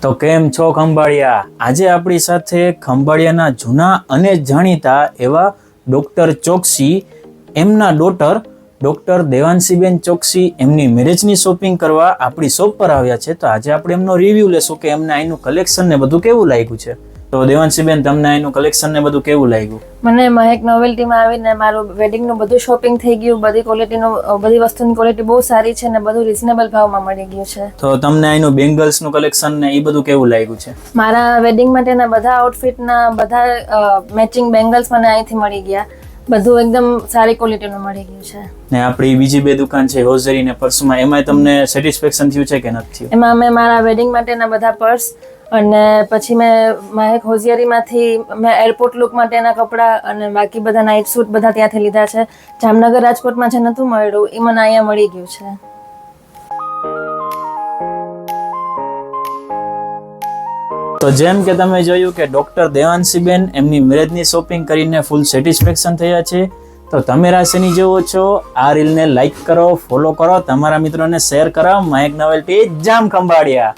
તો કેમ છો ખંભાળિયા? આજે આપણી સાથે ખંભાળિયાના જૂના અને જાણીતા એવા ડૉક્ટર ચોકસી એમના ડોટર ડૉક્ટર દેવાંશીબેન ચોકસી એમની મેરેજની શોપિંગ કરવા આપણી શોપ પર આવ્યા છે. તો આજે આપણે એમનો રિવ્યૂ લેશું કે એમને અહીંનું કલેક્શન ને બધું કેવું લાગ્યું છે. તો દેવાંશીબેન, તમને અહીંનું કલેક્શન ને બધું કેવું લાગ્યું? મને મહેક નોવેલ્ટીમાં આવીને મારું વેડિંગનું બધું શોપિંગ થઈ ગયું. બધી ક્વોલિટીનું બધી વસ્તુની ક્વોલિટી બહુ સારી છે ને બધું રિઝનેબલ ભાવમાં મળી ગયું છે. તો તમને અહીંનું બેંગલ્સનું કલેક્શન ને એ બધું કેવું લાગ્યું છે? મારા વેડિંગ માટેના બધા આઉટફિટના બધા મેચિંગ બેંગલ્સ મને અહીંથી મળી ગયા. બધું એકદમ સારી ક્વોલિટીનું મળી ગયું છે. ને આપણી બીજી બે દુકાન છે હોઝરી ને પર્સમાં, એમાં તમને સેટિસ્ફેક્શન થયું છે કે નથી થયું? એમાં મેં મારા વેડિંગ માટેના બધા પર્સ અને પછી મેં મહેક હોઝિયારીમાંથી મેં એરપોર્ટ લુક માટેના કપડાં અને બાકી બધા નાઇટ સૂટ બધા ત્યાંથી લીધા છે. જામનગર રાજકોટમાં જે નહોતું મળ્યું એ મને અહીંયા મળી ગયું છે. તો જેમ કે તમે જોયું કે ડૉક્ટર દેવાંશીબેન એમની મેરેજની શોપિંગ કરીને ફૂલ સેટિસ્ફેક્શન થયા છે. તો તમે રાશિની જેવો છો, આ રીલને લાઈક કરો, ફોલો કરો, તમારા મિત્રોને શેર કરો. મહેક નોવેલ્ટી જામ ખંભાળિયા.